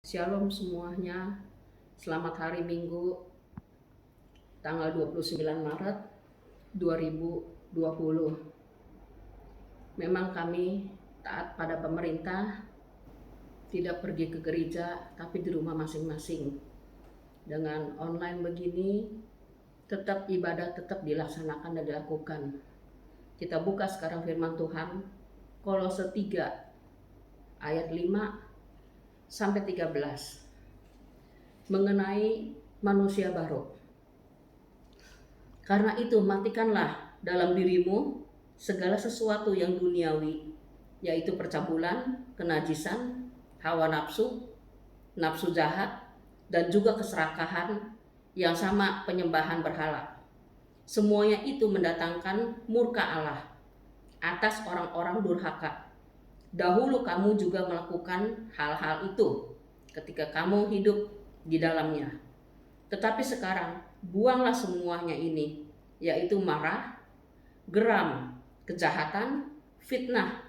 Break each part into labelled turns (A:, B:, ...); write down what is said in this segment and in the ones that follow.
A: Shalom semuanya, selamat hari Minggu tanggal 29 Maret 2020. Memang kami taat pada pemerintah, tidak pergi ke gereja tapi di rumah masing-masing. Dengan online begini, tetap ibadah tetap dilaksanakan dan dilakukan. Kita buka sekarang firman Tuhan, Kolose 3 ayat 5 sampai 13 mengenai manusia baru. Karena itu matikanlah dalam dirimu segala sesuatu yang duniawi, yaitu percabulan, kenajisan, hawa nafsu, nafsu jahat, dan juga keserakahan yang sama penyembahan berhala. Semuanya itu mendatangkan murka Allah atas orang-orang durhaka. Dahulu kamu juga melakukan hal-hal itu ketika kamu hidup di dalamnya. Tetapi sekarang buanglah semuanya ini, yaitu marah, geram, kejahatan, fitnah,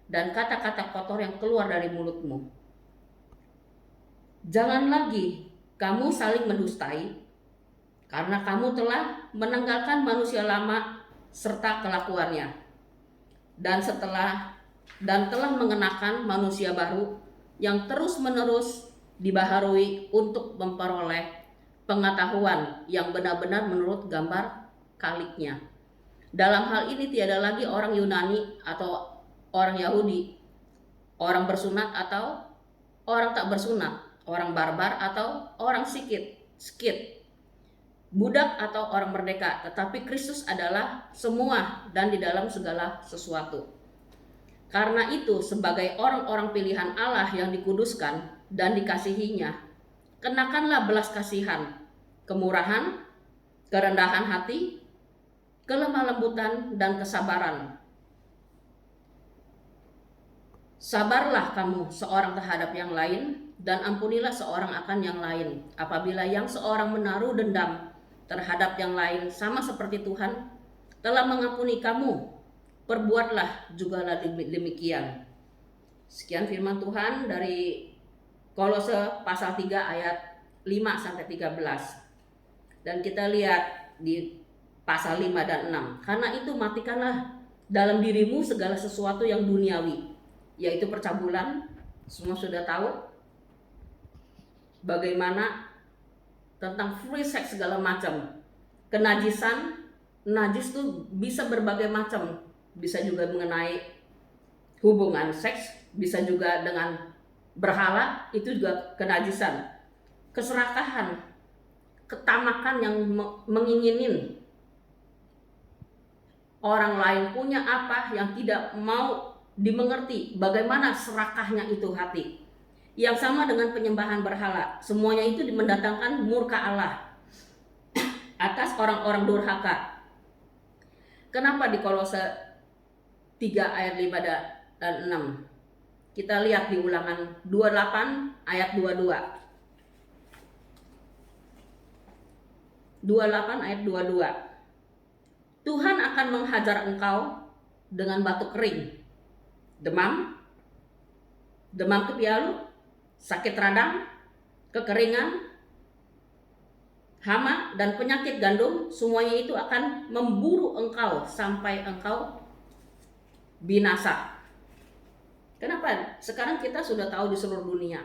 A: dan kata-kata kotor yang keluar dari mulutmu. Jangan lagi kamu saling mendustai, karena kamu telah menanggalkan manusia lama serta kelakuannya, dan telah mengenakan manusia baru yang terus-menerus dibaharui untuk memperoleh pengetahuan yang benar-benar menurut gambar kaliknya. Dalam hal ini tiada lagi orang Yunani atau orang Yahudi, orang bersunat atau orang tak bersunat, orang barbar atau orang skit, budak atau orang merdeka, tetapi Kristus adalah semua dan di dalam segala sesuatu. Karena itu, sebagai orang-orang pilihan Allah yang dikuduskan dan dikasihinya, kenakanlah belas kasihan, kemurahan, kerendahan hati, kelemah lembutan, dan kesabaran. Sabarlah kamu seorang terhadap yang lain, dan ampunilah seorang akan yang lain. Apabila yang seorang menaruh dendam terhadap yang lain, sama seperti Tuhan telah mengampuni kamu, perbuatlah jugalah demikian. Sekian firman Tuhan dari Kolose pasal 3 ayat 5 sampai 13. Dan kita lihat di pasal 5 dan 6. Karena itu matikanlah dalam dirimu segala sesuatu yang duniawi, yaitu percabulan. Semua sudah tahu bagaimana tentang free sex segala macam. Kenajisan, najis itu bisa berbagai macam. Bisa juga mengenai hubungan seks, bisa juga dengan berhala, itu juga kenajisan. Keserakahan, ketamakan yang menginginin orang lain punya apa yang tidak mau dimengerti bagaimana serakahnya itu hati. Yang sama dengan penyembahan berhala, semuanya itu mendatangkan murka Allah atas orang-orang durhaka. Kenapa di Kolose 3 ayat 5 dan 6? Kita lihat di Ulangan 28 ayat 22. 28 ayat 22. Tuhan akan menghajar engkau dengan batu kering, demam kepialu, sakit radang, kekeringan, hama, dan penyakit gandum. Semuanya itu akan memburu engkau sampai engkau binasa. Kenapa? Sekarang kita sudah tahu di seluruh dunia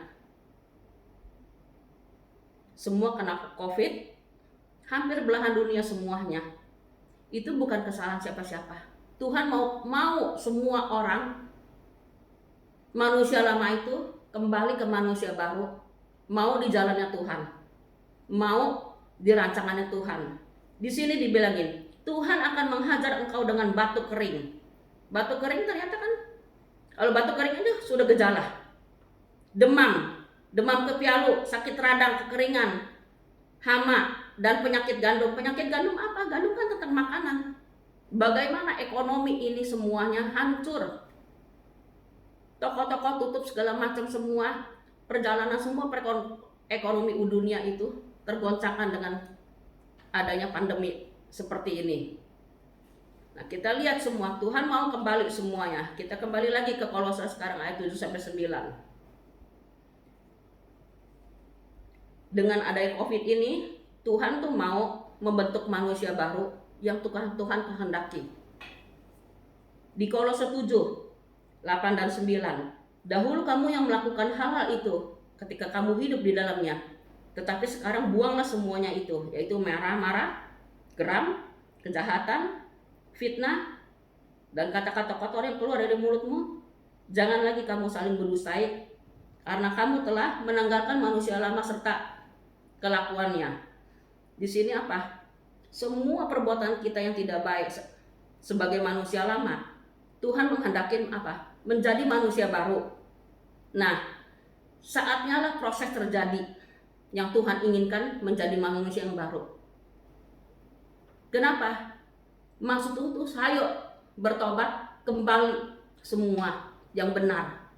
A: semua kena COVID, hampir belahan dunia semuanya. Itu bukan kesalahan siapa-siapa. Tuhan mau semua orang, manusia lama itu kembali ke manusia baru, mau di jalannya Tuhan, mau di rancangannya Tuhan. Di sini dibilangin, Tuhan akan menghajar engkau dengan batu kering. Batu kering ternyata kan, kalau batu kering itu sudah gejala. Demam kepialu, sakit radang, kekeringan, hama, dan penyakit gandum. Penyakit gandum apa? Gandum kan tentang makanan. Bagaimana ekonomi ini semuanya hancur. Toko-toko tutup segala macam semua. Perjalanan semua ekonomi dunia itu tergoncangkan dengan adanya pandemi seperti ini. Nah, kita lihat semua, Tuhan mau kembali semuanya. Kita kembali lagi ke Kolose sekarang ayat 7 sampai 9. Dengan adanya COVID ini, Tuhan tuh mau membentuk manusia baru yang Tuhan kehendaki. Di Kolose 7, 8 dan 9. Dahulu kamu yang melakukan hal-hal itu ketika kamu hidup di dalamnya. Tetapi sekarang buanglah semuanya itu, yaitu marah-marah, geram, kejahatan, fitnah, dan kata-kata kotor yang keluar dari mulutmu. Jangan lagi kamu saling berdustai, karena kamu telah menanggalkan manusia lama serta kelakuannya. Di sini apa? Semua perbuatan kita yang tidak baik sebagai manusia lama, Tuhan menghendaki apa? Menjadi manusia baru. Nah, saatnya lah proses terjadi yang Tuhan inginkan menjadi manusia yang baru. Kenapa? Maksud itu ayo bertobat kembali semua yang benar.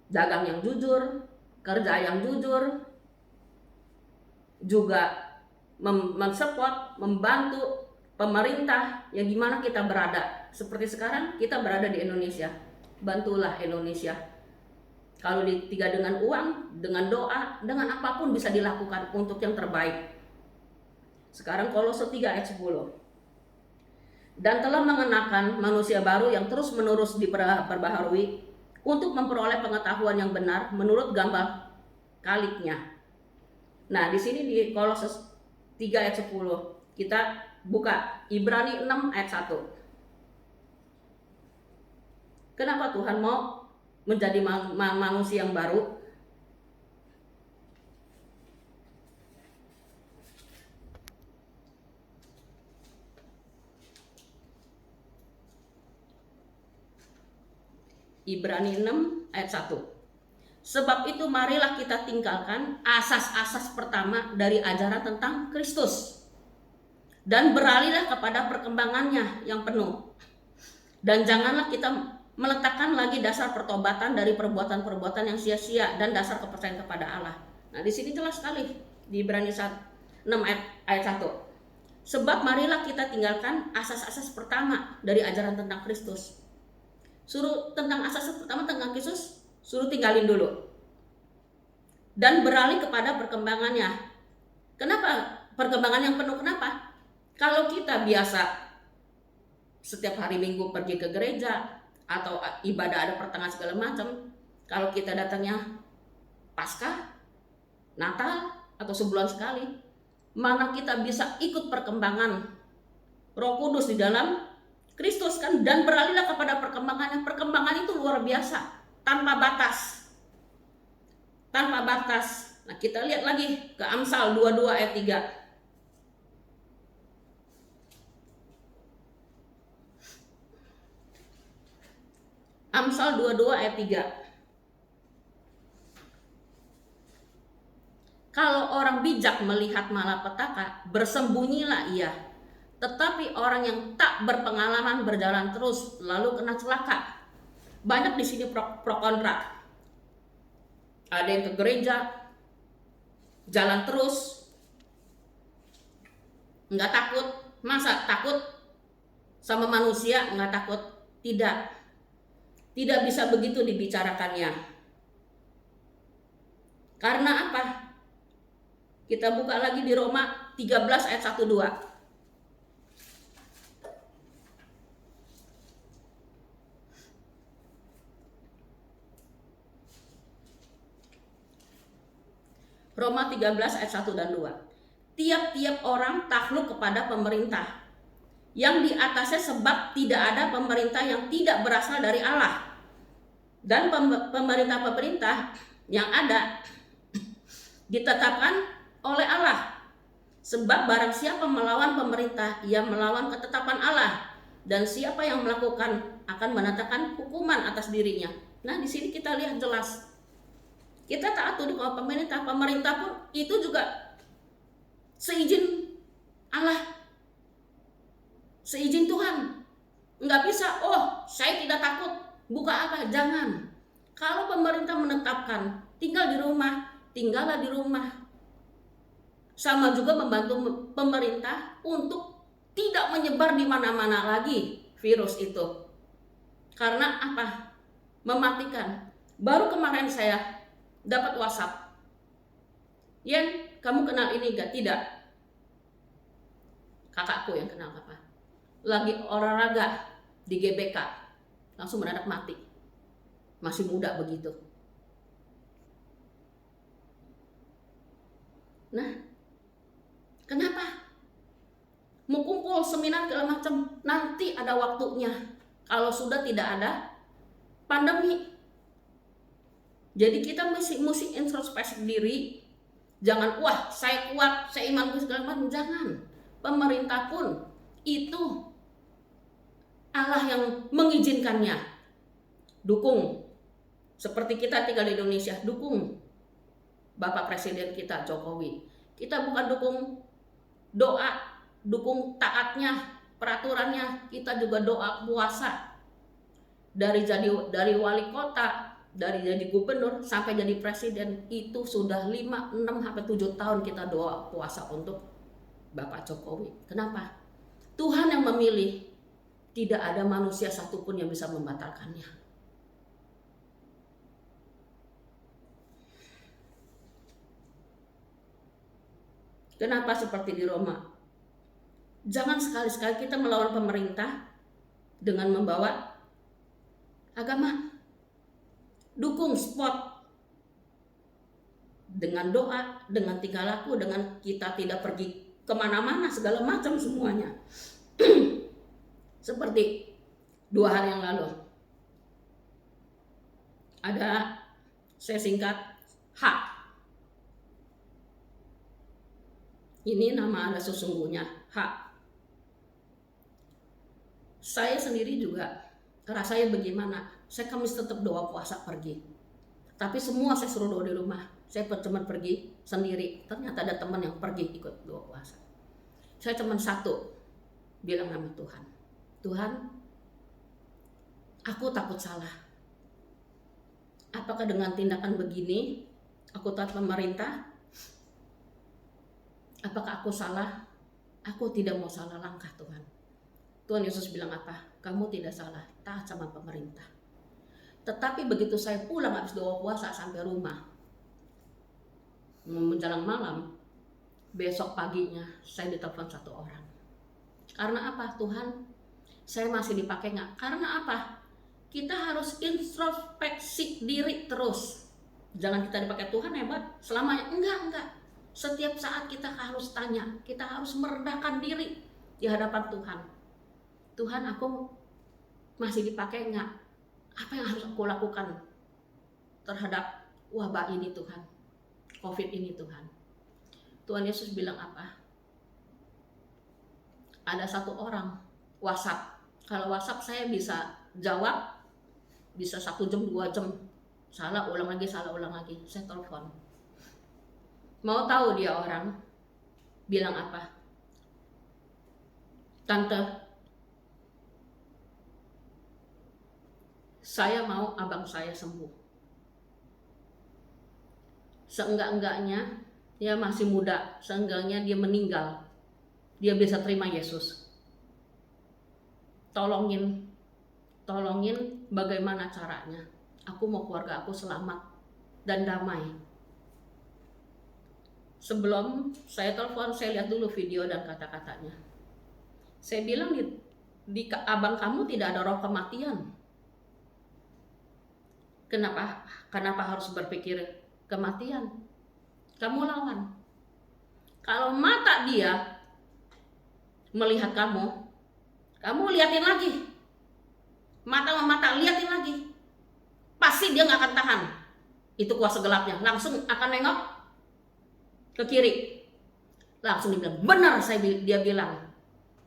A: Dagang yang jujur, kerja yang jujur, juga mensupport, membantu pemerintah yang gimana kita berada. Seperti sekarang kita berada di Indonesia, bantulah Indonesia. Kalau tidak dengan uang, dengan doa, dengan apapun bisa dilakukan untuk yang terbaik. Sekarang Kolose 3 ayat 10. Dan telah mengenakan manusia baru yang terus menerus diperbaharui untuk memperoleh pengetahuan yang benar menurut gambar kaliknya. Nah, di sini di Kolose 3 ayat 10 kita buka Ibrani 6 ayat 1. Kenapa Tuhan mau menjadi manusia yang baru? Ibrani 6 ayat 1. Sebab itu marilah kita tinggalkan asas-asas pertama dari ajaran tentang Kristus dan beralihlah kepada perkembangannya yang penuh. Dan janganlah kita meletakkan lagi dasar pertobatan dari perbuatan-perbuatan yang sia-sia dan dasar kepercayaan kepada Allah. Nah, di sini jelas sekali di Ibrani 6 ayat 1. Sebab marilah kita tinggalkan asas-asas pertama dari ajaran tentang Kristus. Suruh tentang asas pertama tentang Kristus, suruh tinggalin dulu. Dan beralih kepada perkembangannya. Kenapa? Perkembangan yang penuh, kenapa? Kalau kita biasa setiap hari Minggu pergi ke gereja atau ibadah ada pertengahan segala macam, kalau kita datangnya Paskah, Natal atau sebulan sekali, mana kita bisa ikut perkembangan Roh Kudus di dalam Kristus kan, dan beralihlah kepada perkembangan. Perkembangan itu luar biasa, tanpa batas. Tanpa batas. Nah, kita lihat lagi ke Amsal 22 ayat 3. Amsal 22 ayat 3. Kalau orang bijak melihat malapetaka, bersembunyilah ia. Tetapi orang yang tak berpengalaman berjalan terus lalu kena celaka. Banyak di sini pro kontra. Ada yang ke gereja, jalan terus, nggak takut. Masa takut sama manusia nggak takut? Tidak. Tidak bisa begitu dibicarakannya. Karena apa? Kita buka lagi di Roma 13 ayat 1-2. Roma 13 ayat 1 dan 2. Tiap-tiap orang takluk kepada pemerintah yang di atasnya, sebab tidak ada pemerintah yang tidak berasal dari Allah. Dan pemerintah-pemerintah yang ada ditetapkan oleh Allah. Sebab barang siapa melawan pemerintah, ia melawan ketetapan Allah. Dan siapa yang melakukan akan menetapkan hukuman atas dirinya. Nah, di sini kita lihat jelas. Kita taat tunduk kepada pemerintah. Pemerintah pun itu juga seizin Allah, seizin Tuhan. Nggak bisa, oh saya tidak takut, buka apa, jangan. Kalau pemerintah menetapkan tinggal di rumah, tinggallah di rumah. Sama juga membantu pemerintah untuk tidak menyebar di mana-mana lagi virus itu. Karena apa? Mematikan. Baru kemarin saya dapat WhatsApp. Yen, kamu kenal ini gak? Tidak. Kakakku yang kenal papa. Lagi olahraga di GBK, langsung mendadak mati. Masih muda begitu. Nah, kenapa? Mau kumpul seminar segala macam, nanti ada waktunya. Kalau sudah tidak ada pandemi. Jadi kita mesti introspeksi diri. Jangan, wah saya kuat, saya imanku segala macam. Jangan. Pemerintah pun itu Allah yang mengizinkannya. Dukung. Seperti kita tinggal di Indonesia, dukung Bapak Presiden kita Jokowi. Kita bukan dukung doa, dukung taatnya, peraturannya. Kita juga doa puasa. Dari wali kota, dari jadi gubernur sampai jadi presiden, itu sudah 5, 6 sampai 7 tahun kita doa puasa untuk Bapak Jokowi. Kenapa? Tuhan yang memilih, tidak ada manusia satupun yang bisa membatalkannya. Kenapa seperti di Roma? Jangan sekali-sekali kita melawan pemerintah dengan membawa agama. Dukung spot dengan doa, dengan tingkah laku, dengan kita tidak pergi kemana-mana, segala macam semuanya. Seperti 2 hari yang lalu ada, saya singkat, HAK. Ini nama ada sesungguhnya, HAK. Saya sendiri juga rasanya bagaimana, saya Kamis tetap doa puasa pergi. Tapi semua saya suruh doa di rumah. Saya cuma pergi sendiri. Ternyata ada teman yang pergi ikut doa puasa. Saya cuma satu bilang sama Tuhan, Tuhan, aku takut salah. Apakah dengan tindakan begini aku taat pemerintah? Apakah aku salah? Aku tidak mau salah langkah, Tuhan. Tuhan Yesus bilang apa? Kamu tidak salah, taat sama pemerintah. Tetapi begitu saya pulang habis doa puasa sampai rumah, menjelang malam, besok paginya saya ditelepon satu orang. Karena apa? Tuhan, saya masih dipakai nggak? Karena apa? Kita harus introspeksi diri terus. Jangan kita dipakai Tuhan hebat selamanya. Enggak. Setiap saat kita harus tanya, kita harus merendahkan diri di hadapan Tuhan. Tuhan, aku masih dipakai nggak? Apa yang harus aku lakukan terhadap wabah ini Tuhan? COVID ini Tuhan. Tuhan Yesus bilang apa? Ada satu orang WhatsApp. Kalau WhatsApp saya bisa jawab, bisa 1 jam, 2 jam. Salah ulang lagi. Saya telepon. Mau tahu dia orang bilang apa? Tante, saya mau abang saya sembuh. Seenggak-enggaknya dia masih muda, seenggaknya dia meninggal, dia bisa terima Yesus. Tolongin bagaimana caranya. Aku mau keluarga aku selamat dan damai. Sebelum saya telepon, saya lihat dulu video dan kata-katanya. Saya bilang di abang kamu tidak ada roh kematian. Kenapa harus berpikir kematian? Kamu lawan. Kalau mata dia melihat kamu liatin lagi. Mata liatin lagi. Pasti dia nggak akan tahan. Itu kuasa gelapnya. Langsung akan nengok ke kiri. Langsung dia bilang, benar dia bilang.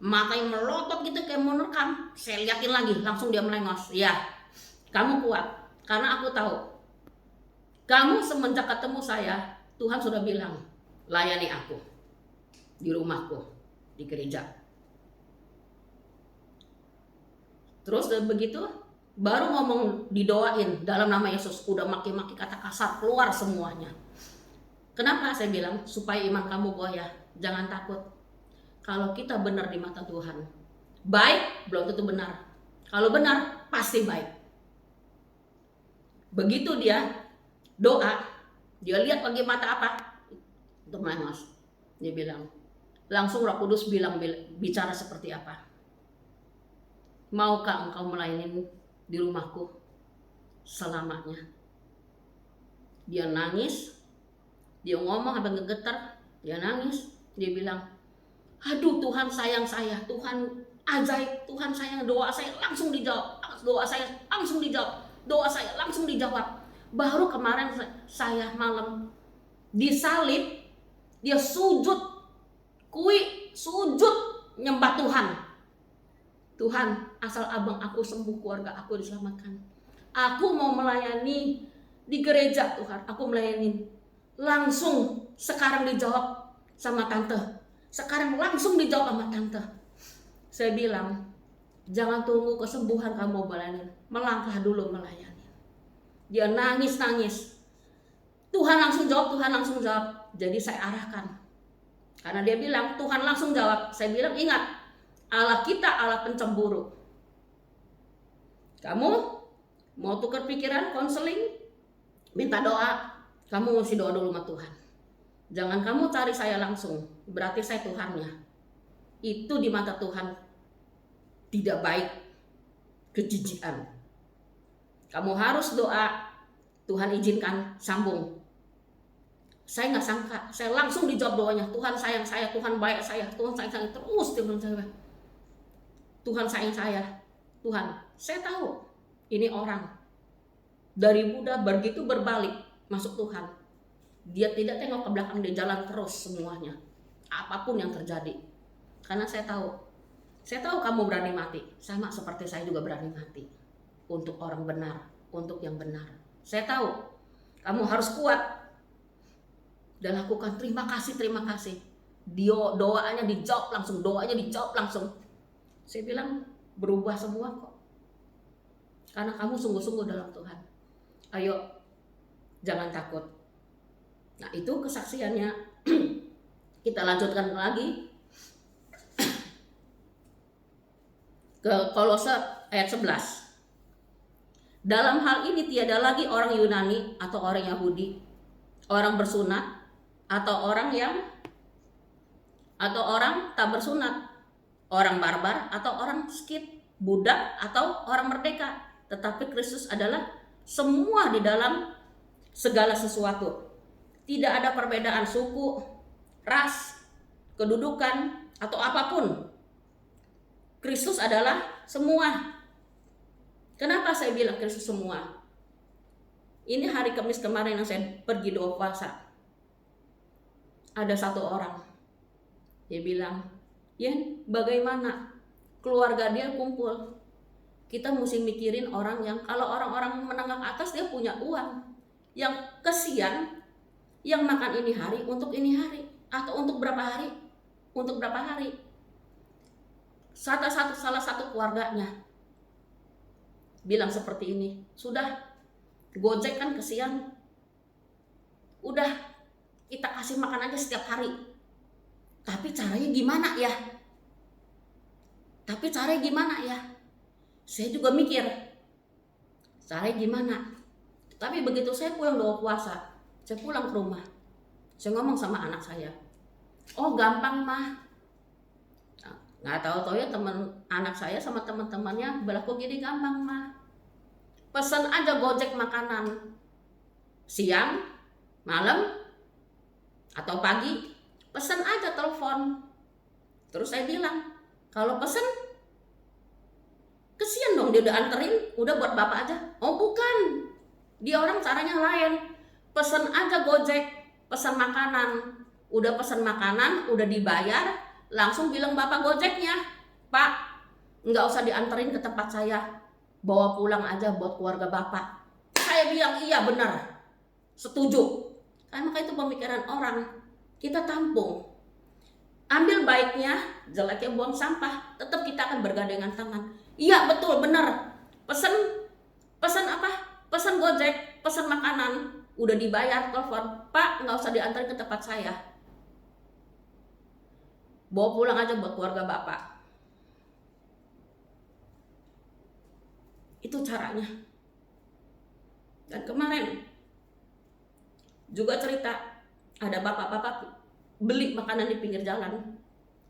A: Matanya melotot gitu kayak mau nerekam. Saya liatin lagi. Langsung dia melengos. Ya, kamu kuat. Karena aku tahu. Kamu semenjak ketemu saya, Tuhan sudah bilang, layani aku. Di rumahku. Di gereja. Terus begitu, baru ngomong didoain dalam nama Yesus. Udah maki-maki kata kasar, keluar semuanya. Kenapa saya bilang? Supaya iman kamu goyah. Jangan takut. Kalau kita benar di mata Tuhan, baik belum tentu benar. Kalau benar, pasti baik. Begitu dia doa, dia lihat pakai mata apa? untuk melengos. Dia bilang, langsung Roh Kudus bicara seperti apa? Maukah engkau melayani di rumahku selamanya? Dia nangis, dia ngomong sampai ngegetar, dia nangis, dia bilang, aduh Tuhan sayang saya, Tuhan ajaib, Tuhan sayang, doa saya langsung dijawab, doa saya langsung dijawab, doa saya langsung dijawab. Baru kemarin saya malam disalib, dia sujud, sujud nyembah Tuhan. Tuhan, asal abang aku sembuh, keluarga aku diselamatkan. Aku mau melayani di gereja Tuhan, aku melayani. Langsung sekarang dijawab sama tante. Sekarang langsung dijawab sama tante. Saya bilang, jangan tunggu kesembuhan kamu melayani, melangkah dulu melayani. Dia nangis. Tuhan langsung jawab, Tuhan langsung jawab. Jadi saya arahkan. Karena dia bilang, Tuhan langsung jawab. Saya bilang, ingat, Allah kita Allah pencemburu. Kamu mau tukar pikiran, konseling, minta doa, kamu mesti doa dulu sama Tuhan. Jangan kamu cari saya langsung, berarti saya Tuhannya. Itu di mata Tuhan tidak baik, kejijikan. Kamu harus doa, Tuhan izinkan sambung. Saya nggak sangka, saya langsung dijawab doanya. Tuhan sayang saya, Tuhan baik saya, Tuhan sayang saya terus di bulan saya. Tuhan sayang saya, Tuhan. Saya tahu ini orang dari Buddha begitu berbalik masuk Tuhan. Dia tidak tengok ke belakang, dia jalan terus semuanya, apapun yang terjadi. Karena saya tahu kamu berani mati, sama seperti saya juga berani mati untuk orang benar, untuk yang benar. Saya tahu kamu harus kuat dan lakukan. Terima kasih. Dia doanya dijawab langsung. Saya bilang berubah semua kok, karena kamu sungguh-sungguh dalam Tuhan. Ayo, jangan takut. Nah, itu kesaksiannya. Kita lanjutkan lagi ke Kolose ayat 11. Dalam hal ini tiada lagi orang Yunani atau orang Yahudi, orang bersunat atau orang tak bersunat, orang barbar atau orang skit, budak atau orang merdeka, tetapi Kristus adalah semua di dalam segala sesuatu. Tidak ada perbedaan suku, ras, kedudukan atau apapun. Kristus adalah semua. Kenapa saya bilang Kristus semua? Ini hari Kamis kemarin yang saya pergi doa puasa, ada satu orang, dia bilang, Yen, bagaimana keluarga dia kumpul? Kita mesti mikirin orang yang, kalau orang-orang menengah atas dia punya uang, yang kesian, yang makan ini hari untuk ini hari, atau untuk berapa hari, salah satu keluarganya bilang seperti ini, sudah Gojek kan kesian, udah kita kasih makan aja setiap hari. Tapi caranya gimana ya? Saya juga mikir, caranya gimana? Tapi begitu saya pulang doa puasa, saya pulang ke rumah, saya ngomong sama anak saya, oh gampang mah. Nggak tahu ya anak saya sama teman-temannya berlaku gini, gampang mah. Pesan aja Gojek makanan siang, malam, atau pagi, pesan aja telepon. Terus saya bilang, kalau pesan kesian dong, dia udah anterin, udah buat bapak aja. Oh bukan, dia orang caranya lain. Pesan aja Gojek, pesan makanan, udah dibayar, langsung bilang bapak Gojeknya, Pak, nggak usah dianterin ke tempat saya, bawa pulang aja buat keluarga bapak. Saya bilang iya benar, setuju. Karena itu pemikiran orang, kita tampung, ambil baiknya, jeleknya buang sampah, tetap kita akan bergandengan tangan. Iya betul, benar. Pesan apa? Pesan Gojek, pesan makanan, udah dibayar, telepon, Pak nggak usah diantarin ke tempat saya, bawa pulang aja buat keluarga bapak. Itu caranya. Dan kemarin juga cerita, ada bapak-bapak beli makanan di pinggir jalan.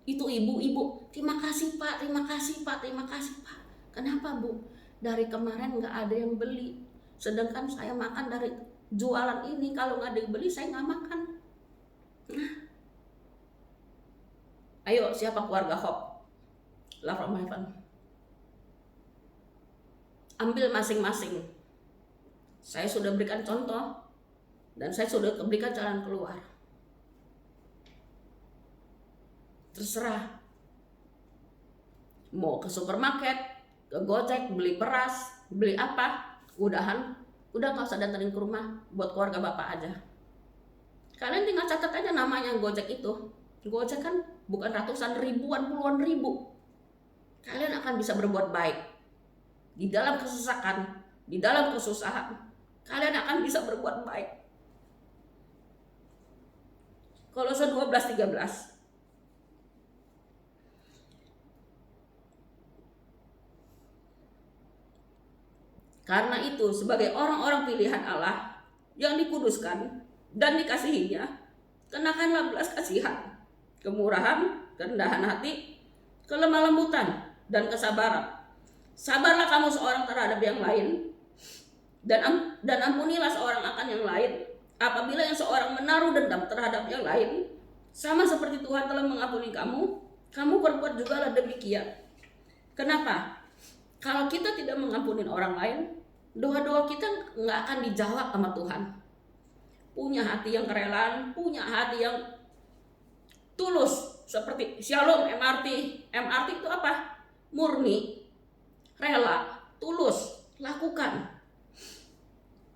A: Itu ibu-ibu, terima kasih Pak, terima kasih Pak, terima kasih Pak. Kenapa Bu? Dari kemarin nggak ada yang beli. Sedangkan saya makan dari jualan ini, kalau nggak ada yang beli saya nggak makan. Nah, ayo siapa keluarga Hope? Love from Heaven. Ambil masing-masing. Saya sudah berikan contoh dan saya sudah berikan jalan keluar. Terserah. Mau ke supermarket, ke Gojek, beli beras, beli apa, udah nggak usah datengin ke rumah, buat keluarga Bapak aja. Kalian tinggal catat aja namanya Gojek itu. Gojek kan bukan ratusan ribuan, puluhan ribu. Kalian akan bisa berbuat baik. Di dalam kesesakan, di dalam kesusahan, kalian akan bisa berbuat baik. Kolose 12:13. Karena itu, sebagai orang-orang pilihan Allah yang dikuduskan dan dikasihinya, kenakanlah belas kasihan, kemurahan, kerendahan hati, kelemah lembutan, dan kesabaran. Sabarlah kamu seorang terhadap yang lain, dan ampunilah seorang akan yang lain. Apabila yang seorang menaruh dendam terhadap yang lain, sama seperti Tuhan telah mengampuni kamu, kamu berbuat jugalah demikian. Kenapa? Kalau kita tidak mengampuni orang lain, doa-doa kita nggak akan dijawab sama Tuhan. Punya hati yang kerelaan, punya hati yang tulus, seperti Shalom MRT. MRT itu apa? Murni, rela, tulus, lakukan.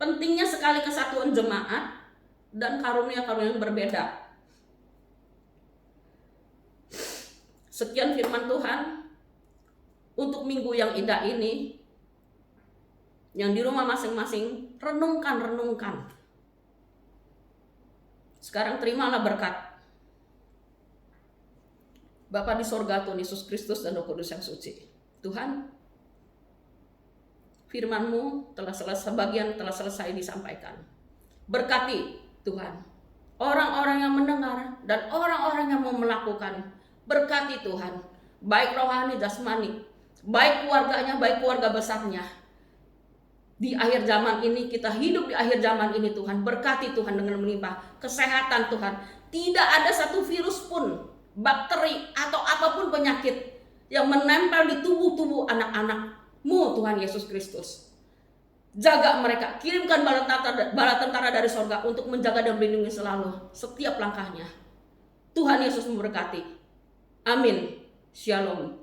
A: Pentingnya sekali kesatuan jemaat dan karunia-karunia yang berbeda. Sekian firman Tuhan untuk minggu yang indah ini. Yang di rumah masing-masing, renungkan. Sekarang terimalah berkat Bapa di sorga, Tuhan Yesus Kristus dan Roh Kudus yang suci. Tuhan, firman-Mu sebagian telah selesai disampaikan. Berkati Tuhan orang-orang yang mendengar dan orang-orang yang mau melakukan. Berkati Tuhan, baik rohani, jasmani, baik keluarganya, baik keluarga besarnya. Di akhir zaman ini, kita hidup di akhir zaman ini Tuhan. Berkati Tuhan dengan melimpah kesehatan Tuhan. Tidak ada satu virus pun, bakteri atau apapun penyakit yang menempel di tubuh-tubuh anak-anak-Mu Tuhan Yesus Kristus. Jaga mereka, kirimkan bala tentara dari sorga untuk menjaga dan melindungi selalu setiap langkahnya. Tuhan Yesus memberkati. Amin. Shalom.